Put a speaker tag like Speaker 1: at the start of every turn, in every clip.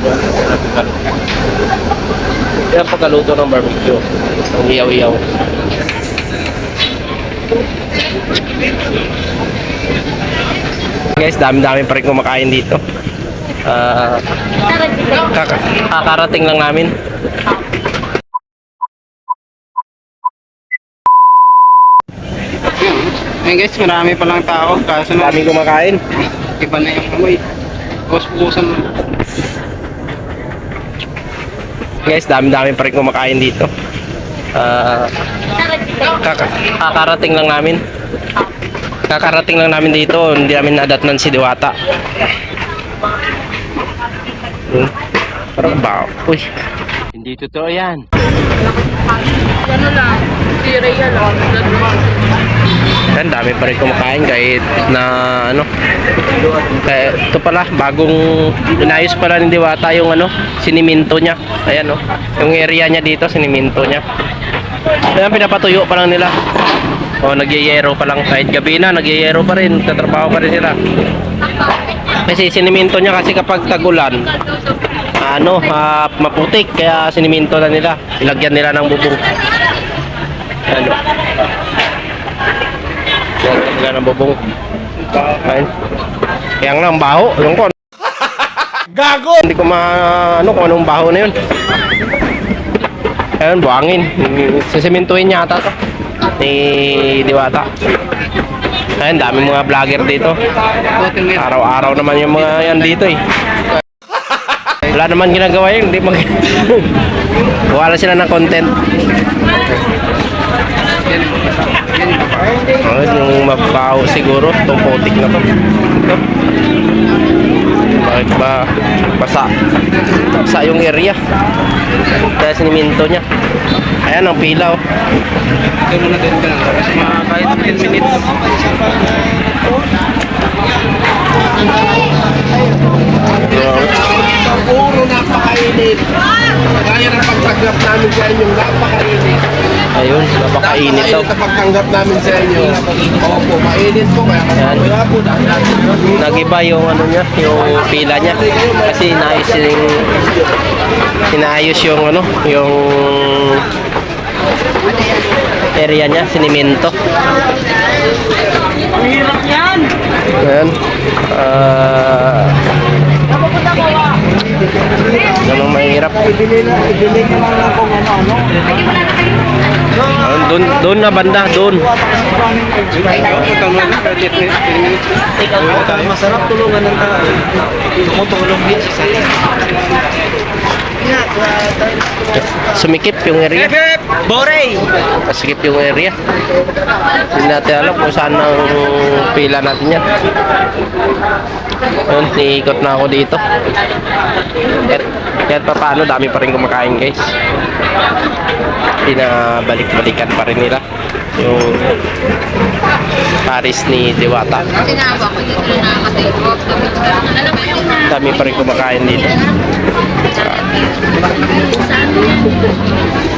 Speaker 1: barbecue niya. Yan pagkaluto ng barbecue. Ang iyaw-iyaw. Guys, dami-dami pa rin kumakain dito. Kakarating lang namin.
Speaker 2: Ayun guys, marami pa lang tao. Kaso na
Speaker 1: Daming kumakain.
Speaker 2: iba na yung amoy. Pupusan mo.
Speaker 1: Guys, dami-dami pa rin kumakain dito. Kakarating lang namin. Kakarating lang namin dito. Hindi namin nadatnan si Diwata. Parang ba? Uy. Hindi totoo yan.
Speaker 3: Ano lang, si Rhea lang.
Speaker 1: Yan, dami pa rin kumakain kahit na ano. Kaya ito pala, bagong inayos pala ni Diwata yung ano, siniminto niya. Ayan, oh. Yung area niya dito, siniminto niya. Ayan, pinapatuyo pa lang nila. O, nagyayero pa lang. Kahit gabi na, nagyayero pa rin. Tatrabaho pa rin sila. Kasi siniminto niya kasi kapag tagulan, maputik. Kaya siniminto na nila. Ilagyan nila ng bubong. Ano? Ilagyan ng bubong. Ayun. Kaya nga, ang baho. Yung ko. Gago! Hindi ko kung anong baho na yun. Ayun, buhangin. Sisimintuin niya ata to. Ni Diwata. Ayun, daming mga vlogger dito. Araw-araw naman yung mga yan dito eh. Wala naman ginagawa yun. Hindi wala sila ng content. Ayun, yung mabaho siguro. Itong putik na to. Ito. Bakit ba basa? Basa yung area. Kaya siniminto niya. Ayan ang pila, oh.
Speaker 2: Ito muna din ka na. Kasi kahit 10 minutes.
Speaker 4: Puro napakainit. Kaya ng pagtanggap namin sa inyo, napakainit.
Speaker 1: Ayun, napakainit daw.
Speaker 4: Napakainit ang pagtanggap namin sa inyo. Opo, mainit po.
Speaker 1: Ayan. Nagiba yung ano niya, yung pila niya. Kasi inaayos yung ano, yung area niya, sinimento.
Speaker 3: Hirap yan!
Speaker 1: Ayan. Ganun mahirap. Doon na banda, doon.
Speaker 2: Masarap tulungan ng tao. Tumutulong din sa iyo.
Speaker 1: Sumikip yung area.
Speaker 2: Borey!
Speaker 1: Sumikip yung area. Hindi natin alam kung saan ang pila natin yan. Ayun, niikot na ako dito. Kahit pa paano, dami pa rin kumakain, guys. Pinabalik-balikan pa rin nila yung Paris ni Diwata.
Speaker 3: Sinawa ko dito na nakatayok. Alam mo yung
Speaker 1: Dami pa rin kumakain dito.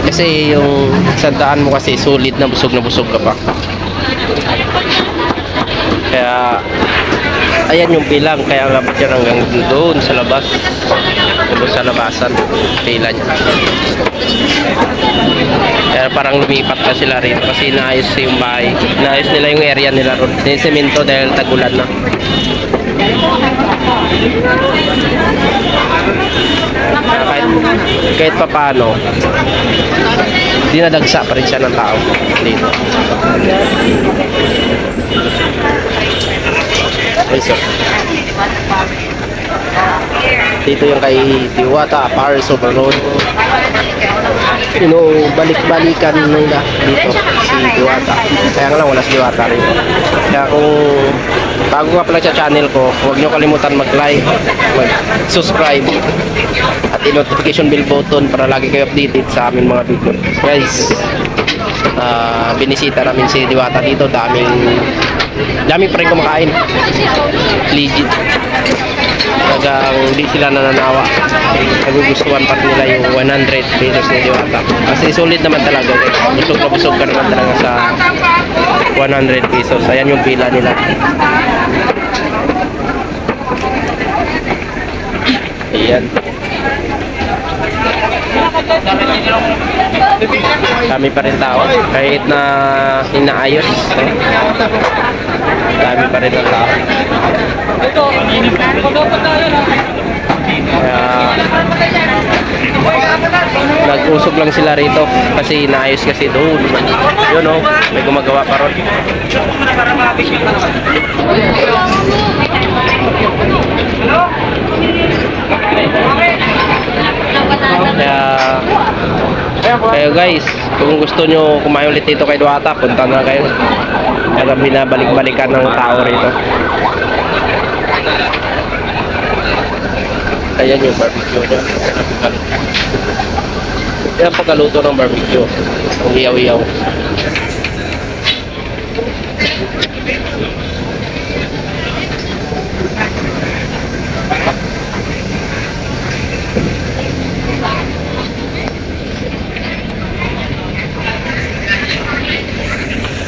Speaker 1: Kasi yung sandaan mo kasi sulit na busog ka pa. Kaya ayan yung bilang, kaya nga dyan hanggang doon sa labas. Doon sa labasan, pila niya. Kaya parang lumipat na sila rito kasi naayos yung bahay. Naayos nila yung area nila ron. Semento dahil tagulan na. Kahit pa paano, dinadagsa pa rin siya ng tao dito. Dito yung kay Diwata, Paris Overload. Balik-balikan nila dito si Diwata. Kaya nga lang wala si Diwata rin. Kaya kung bago ka pala sa channel ko, huwag nyo kalimutan mag-like, mag-subscribe at i-notification bell button para lagi kayo updated sa aming mga video. Guys, binisita namin si Diwata dito. Dami pa rin kumakain. Legit. Talagang hindi sila nananawa. Nagugustuhan pa nila yung 100 pesos ni Diwata. Kasi sulit naman talaga. Busog na busog ka naman talaga sa 100 pesos. Ayan yung pila nila. Ayan. Dami pa rin tao kahit na inaayos, no? Dami pa rin ang tao. Kaya nag-usog lang sila rito kasi inaayos kasi doon. Yun, oh, may gumagawa pa ron. Kaya guys, kung gusto nyo kumain ulit dito kay Duata, punta na kayo. Kaya binabalik-balikan ng tao rito. Ayan yung barbecue niya. Yan ang pagkaluto ng barbecue. Ang iyaw-iyaw.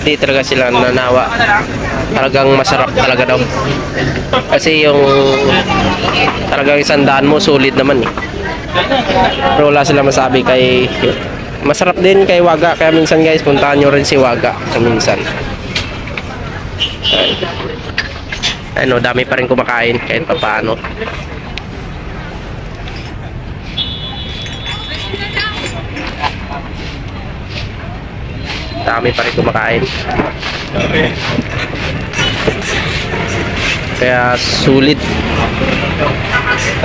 Speaker 1: Hindi talaga sila nanawa. Talagang masarap talaga daw. Kasi yung talagang 100 mo sulit naman eh. Pero wala sila masabi kay masarap din kay Waga. Kaya minsan guys, puntahan nyo rin si Waga minsan. Ano, dami pa rin kumakain kahit papaano. Dami pa rin kumakain. Kaya sulit.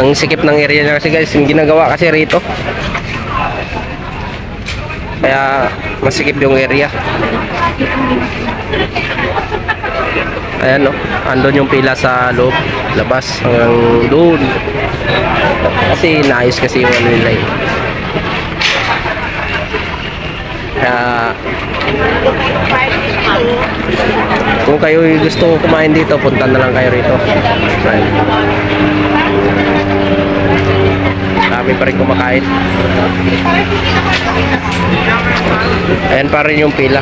Speaker 1: Ang sikip ng area niya kasi guys, yung ginagawa kasi rito. Kaya masikip yung area. Ayan, no, andun yung pila sa loob, labas hanggang doon. Kasi naayos kasi yung ano nila eh. Kaya kung kayo gusto kumain dito, punta na lang kayo rito. Dami pa rin kumakain. Ayan pa rin yung pila.